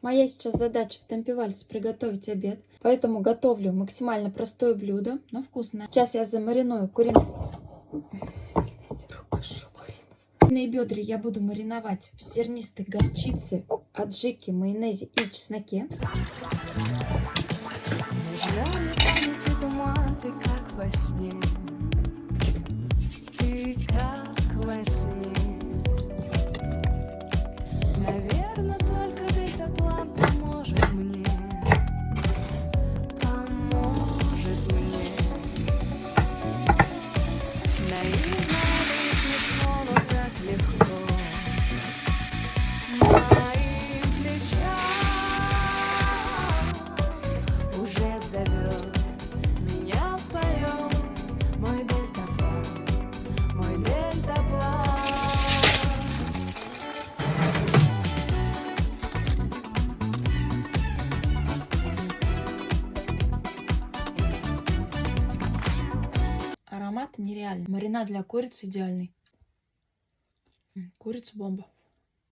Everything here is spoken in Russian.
Моя сейчас задача в темпе вальса приготовить обед, поэтому готовлю максимально простое блюдо, но вкусное. Сейчас я замариную куриные бедра, я буду мариновать в зернистой горчице, аджике, майонезе и чесноке. Ты как во сне, ты как во сне. Наверное, только дельтаплан поможет мне, поможет мне. Наивно и смешно, но так легко. Мои плеча уже зовет меня в полет. Мой дельтаплан, мой дельтаплан. Аромат нереальный. Маринад для курицы идеальный. Курица бомба.